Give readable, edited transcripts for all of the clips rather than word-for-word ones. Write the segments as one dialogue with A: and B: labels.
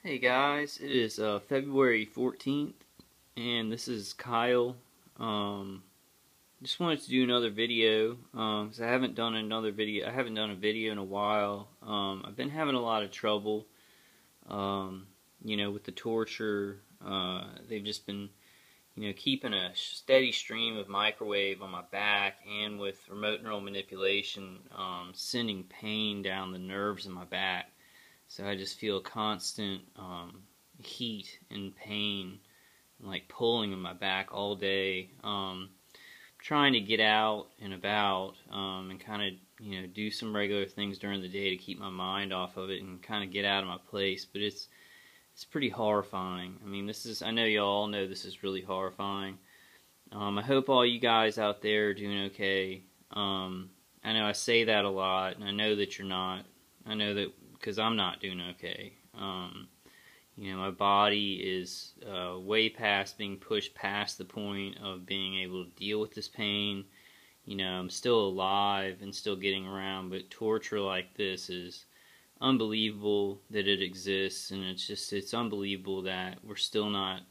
A: Hey guys, it is February 14th, and this is Kyle. Just wanted to do another video, 'cause I haven't done a video in a while. I've been having a lot of trouble, with the torture. They've just been, keeping a steady stream of microwave on my back, and with remote neural manipulation, sending pain down the nerves in my back. So I just feel constant heat and pain, and like pulling in my back all day. Trying to get out and about, and kind of do some regular things during the day to keep my mind off of it and kind of get out of my place. But it's pretty horrifying. I mean, I know y'all all know this is really horrifying. I hope all you guys out there are doing okay. I know I say that a lot, and I know that you're not. I know that because I'm not doing okay. My body is way past being pushed past the point of being able to deal with this pain. I'm still alive and still getting around, but torture like this is unbelievable that it exists, and it's unbelievable that we're still not,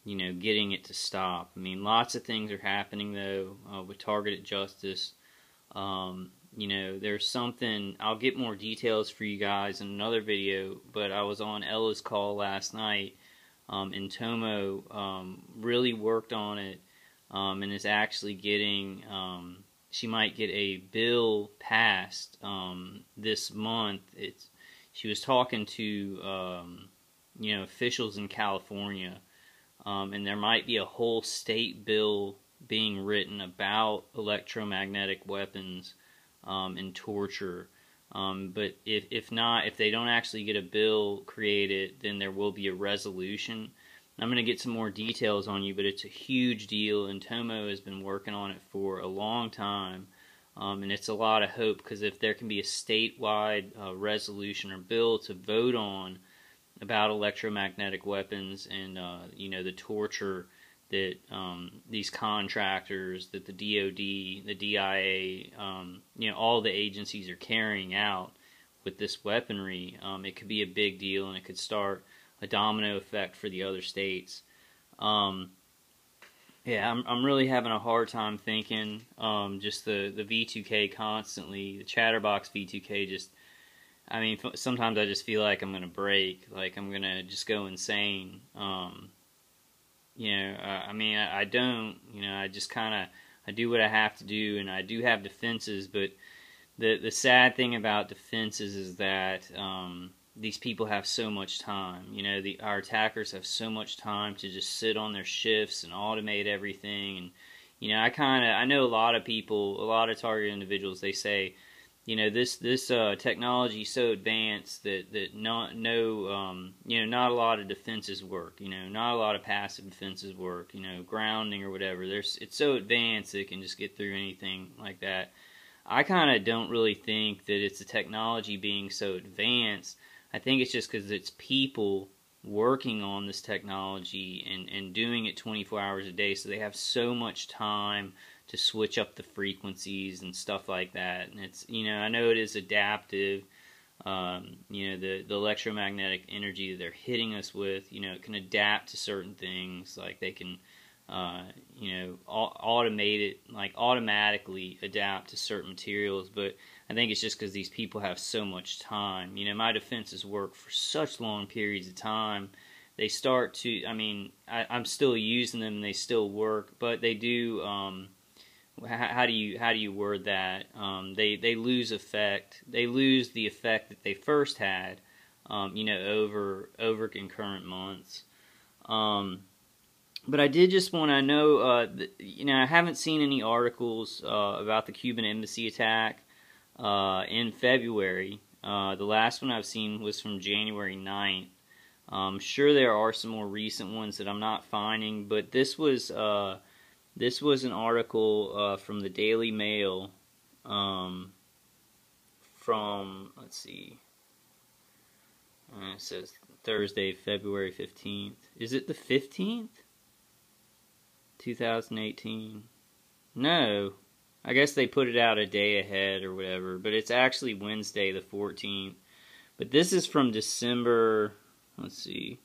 A: getting it to stop. I mean, lots of things are happening, though, with targeted justice. There's something, I'll get more details for you guys in another video, but I was on Ella's call last night, and Tomo really worked on it, and is actually getting, she might get a bill passed this month. She was talking to, officials in California, and there might be a whole state bill being written about electromagnetic weapons and torture. But if they don't actually get a bill created, then there will be a resolution. I'm going to get some more details on you, but it's a huge deal, and Tomo has been working on it for a long time. And it's a lot of hope, because if there can be a statewide resolution or bill to vote on about electromagnetic weapons and the torture that these contractors, that the DoD, the DIA, all the agencies are carrying out with this weaponry, it could be a big deal, and it could start a domino effect for the other states. I'm really having a hard time thinking. Just the V2K constantly, the Chatterbox V2K sometimes I just feel like I'm going to break, like I'm going to just go insane. I don't, I just I do what I have to do, and I do have defenses, but the sad thing about defenses is that these people have so much time. Our attackers have so much time to just sit on their shifts and automate everything. And I know a lot of people, a lot of target individuals, they say, this technology is so advanced that not a lot of defenses work. Not a lot of passive defenses work. Grounding or whatever. It's so advanced that it can just get through anything like that. I kind of don't really think that it's the technology being so advanced. I think it's just because it's people working on this technology and doing it 24 hours a day, so they have so much time to switch up the frequencies and stuff like that. And it's, I know it is adaptive. The electromagnetic energy that they're hitting us with, it can adapt to certain things. Like they can, automate it, like automatically adapt to certain materials. But I think it's just because these people have so much time. My defenses work for such long periods of time. They start to, I'm still using them and they still work, but they do, how do you word that? They lose effect. They lose the effect that they first had, over concurrent months. But I did just want to know, I haven't seen any articles about the Cuban embassy attack in February. The last one I've seen was from January 9th. I'm sure there are some more recent ones that I'm not finding, but this was an article from the Daily Mail from, let's see, it says Thursday, February 15th. Is it the 15th? 2018? No. I guess they put it out a day ahead or whatever, but it's actually Wednesday the 14th. But this is from December, let's see,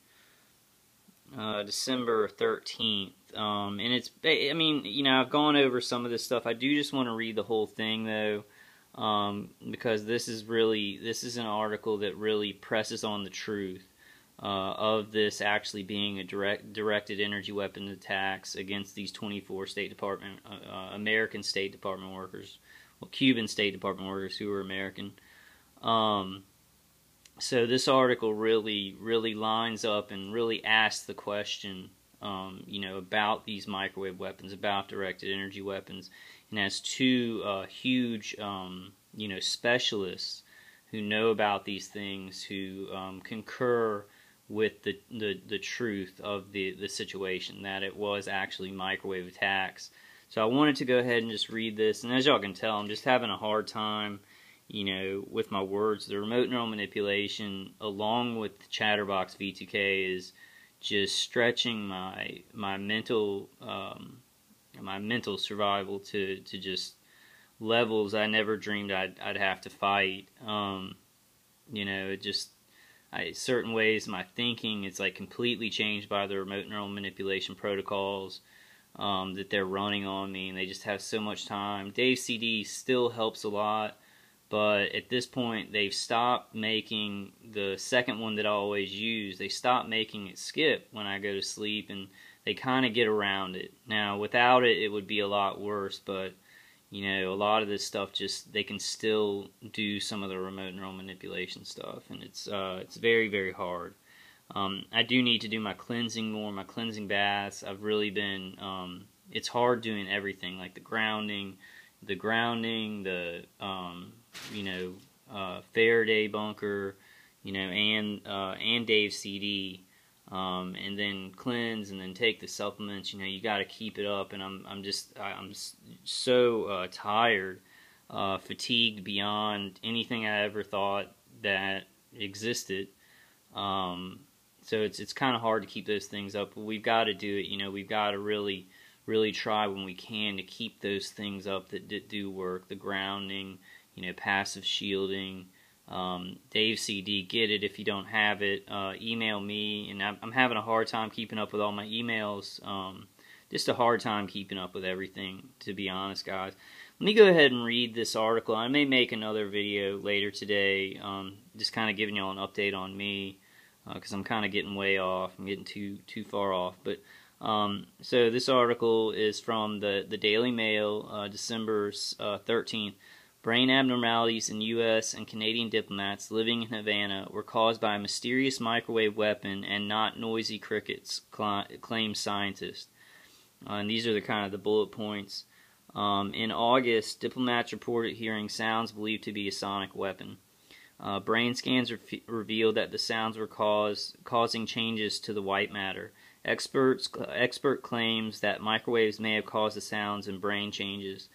A: December 13th. And it's, I mean, you know, I've gone over some of this stuff. I do just want to read the whole thing, though, because this is an article that really presses on the truth of this actually being a directed energy weapon attacks against these 24 State Department, American State Department workers, well, Cuban State Department workers who are American. So this article really lines up and really asks the question, you know, about these microwave weapons, about directed energy weapons, and has two huge, you know, specialists who know about these things, who concur with the truth of the situation, that it was actually microwave attacks. So I wanted to go ahead and just read this, and as y'all can tell, I'm just having a hard time, you know, with my words. The remote neural manipulation, along with the Chatterbox V2K, is just stretching my mental survival to just levels I never dreamed I'd have to fight. You know, it just, certain ways my thinking is like completely changed by the remote neural manipulation protocols that they're running on me, and they just have so much time. Dave CD still helps a lot, but at this point they've stopped making the second one that I always use. They stopped making it skip when I go to sleep, and they kind of get around it. Now without it, it would be a lot worse, but you know, a lot of this stuff, just, they can still do some of the remote neural manipulation stuff, and it's very hard. I do need to do my cleansing more, my cleansing baths. I've really been, it's hard doing everything, like the grounding, the you know, Faraday bunker, you know, and Dave CD, and then cleanse, and then take the supplements. You know, you got to keep it up, and I'm so tired, fatigued beyond anything I ever thought that existed. So it's kind of hard to keep those things up, but we've got to do it. You know, we've got to really try when we can to keep those things up that do work. The grounding, you know, passive shielding. Dave CD, get it if you don't have it. Email me, and I'm having a hard time keeping up with all my emails. Just a hard time keeping up with everything, to be honest, guys. Let me go ahead and read this article. I may make another video later today, just kind of giving y'all an update on me, because I'm kind of getting way off. I'm getting too far off. But so this article is from the Daily Mail, December 13th. Brain abnormalities in U.S. and Canadian diplomats living in Havana were caused by a mysterious microwave weapon and not noisy crickets, claim scientists. And these are the kind of the bullet points. In August, diplomats reported hearing sounds believed to be a sonic weapon. Brain scans revealed that the sounds were causing changes to the white matter. Expert claims that microwaves may have caused the sounds and brain changes.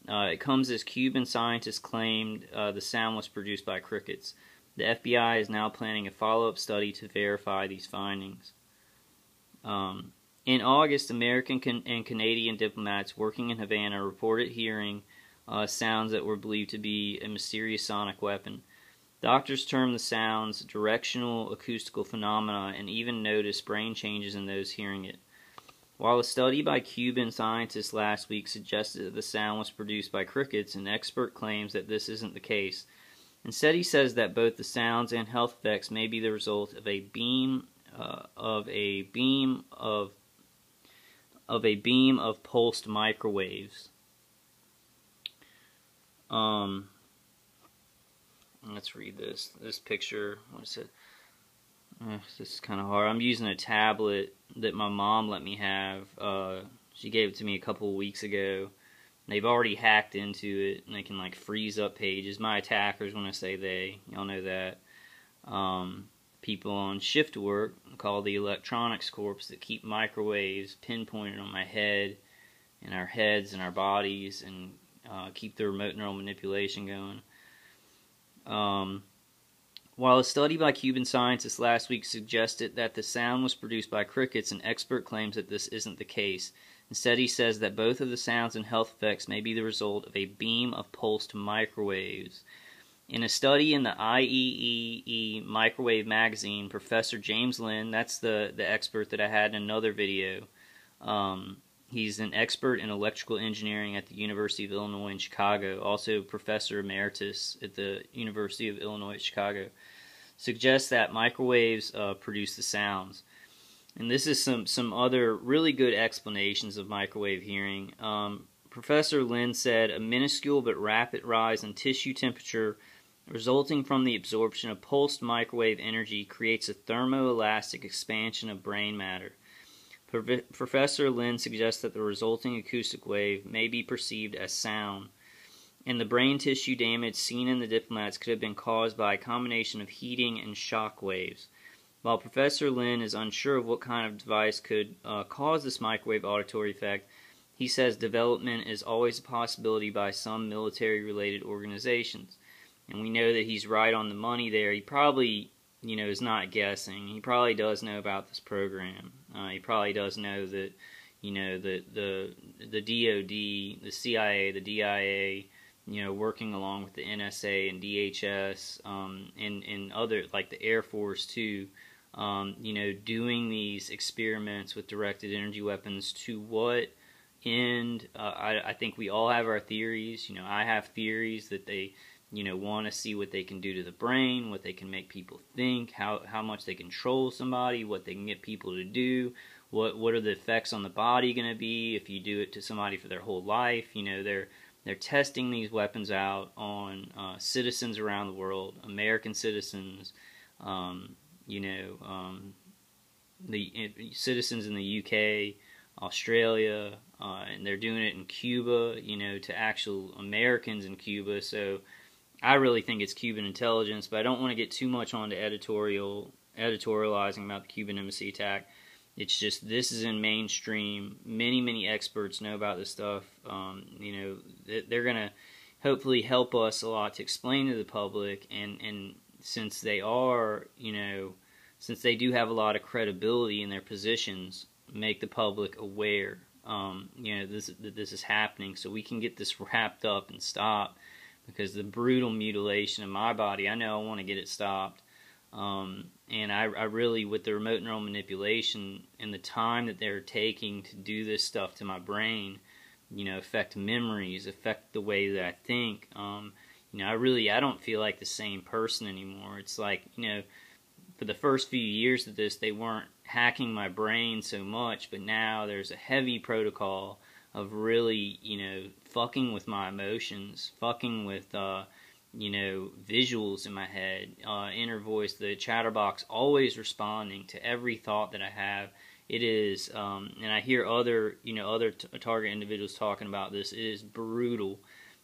A: It comes as Cuban scientists claimed the sound was produced by crickets. The FBI is now planning a follow-up study to verify these findings. In August, American and Canadian diplomats working in Havana reported hearing sounds that were believed to be a mysterious sonic weapon. Doctors termed the sounds directional acoustical phenomena and even noticed brain changes in those hearing it. While a study by Cuban scientists last week suggested that the sound was produced by crickets, an expert claims that this isn't the case. Instead, he says that both the sounds and health effects may be the result of a beam of pulsed microwaves. Let's read this picture. What is it? This is kind of hard. I'm using a tablet that my mom let me have. She gave it to me a couple of weeks ago. They've already hacked into it, and they can like freeze up pages. My attackers, when I say they, y'all know that. People on shift work called the electronics corps that keep microwaves pinpointed on my head and our heads and our bodies, and keep the remote neural manipulation going. While a study by Cuban scientists last week suggested that the sound was produced by crickets, an expert claims that this isn't the case. Instead, he says that both of the sounds and health effects may be the result of a beam of pulsed microwaves. In a study in the IEEE Microwave magazine, Professor James Lynn, that's the expert that I had in another video, he's an expert in electrical engineering at the University of Illinois in Chicago, also Professor Emeritus at the University of Illinois at Chicago, suggests that microwaves produce the sounds. And this is some other really good explanations of microwave hearing. Professor Lynn said, a minuscule but rapid rise in tissue temperature resulting from the absorption of pulsed microwave energy creates a thermoelastic expansion of brain matter. Professor Lynn suggests that the resulting acoustic wave may be perceived as sound, and the brain tissue damage seen in the diplomats could have been caused by a combination of heating and shock waves. While Professor Lynn is unsure of what kind of device could cause this microwave auditory effect, he says development is always a possibility by some military-related organizations. And we know that he's right on the money there. He probably, is not guessing. He probably does know about this program. He probably does know that, the DoD, the CIA, the DIA, working along with the NSA and DHS, and other, like the Air Force too, doing these experiments with directed energy weapons to what end? I think we all have our theories. I have theories that they want to see what they can do to the brain, what they can make people think, how much they control somebody, what they can get people to do, what are the effects on the body going to be if you do it to somebody for their whole life. They're testing these weapons out on citizens around the world, American citizens, the citizens in the UK, Australia, and they're doing it in Cuba, to actual Americans in Cuba. So I really think it's Cuban intelligence, but I don't want to get too much onto editorializing about the Cuban embassy attack. It's just, this is in mainstream. Many experts know about this stuff. They're going to hopefully help us a lot to explain to the public, and since they are, since they do have a lot of credibility in their positions, make the public aware, that this is happening, so we can get this wrapped up and stopped. Because the brutal mutilation of my body, I know I want to get it stopped. And I really, with the remote neural manipulation and the time that they're taking to do this stuff to my brain, affect memories, affect the way that I think. I don't feel like the same person anymore. It's like, for the first few years of this, they weren't hacking my brain so much, but now there's a heavy protocol of really, fucking with my emotions, fucking with, visuals in my head, inner voice, the chatterbox, always responding to every thought that I have. It is, and I hear other target individuals talking about this. It is brutal.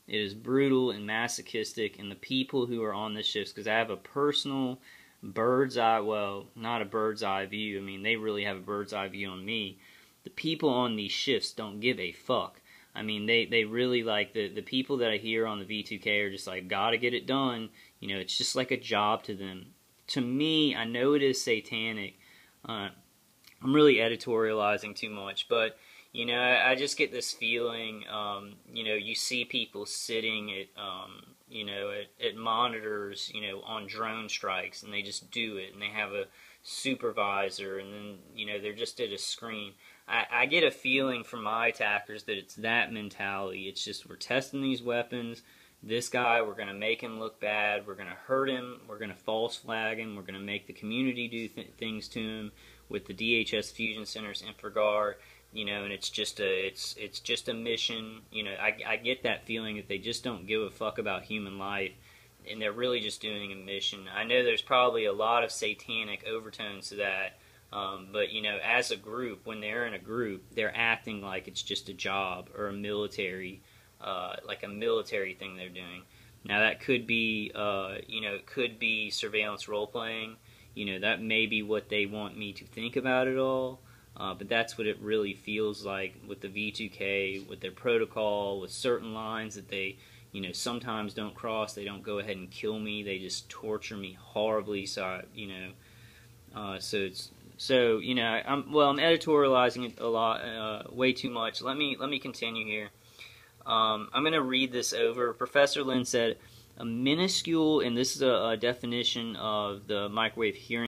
A: It is brutal and masochistic, and the people who are on the shifts, because I have a personal bird's eye, well, not a bird's eye view. I mean, they really have a bird's eye view on me. The people on these shifts don't give a fuck. I mean, they really, like, the people that I hear on the V2K are just like, gotta get it done. It's just like a job to them. To me, I know it is satanic. I'm really editorializing too much, but, I just get this feeling, you see people sitting at, at monitors, on drone strikes, and they just do it, and they have a supervisor, and then, they're just at a screen. I get a feeling from my attackers that it's that mentality. It's just, we're testing these weapons. This guy, we're going to make him look bad. We're going to hurt him. We're going to false flag him. We're going to make the community do things to him with the DHS Fusion Center's InfraGard. And it's just a mission. I get that feeling that they just don't give a fuck about human life, and they're really just doing a mission. I know there's probably a lot of satanic overtones to that. But, as a group, when they're in a group, they're acting like it's just a job or a military, like a military thing they're doing. Now, that could be, it could be surveillance role-playing. That may be what they want me to think about it all. But that's what it really feels like with the V2K, with their protocol, with certain lines that they, sometimes don't cross. They don't go ahead and kill me. They just torture me horribly. So, So I'm editorializing it a lot, way too much. Let me continue here. I'm going to read this over. Professor Lynn said, a minuscule, and this is a definition of the microwave hearing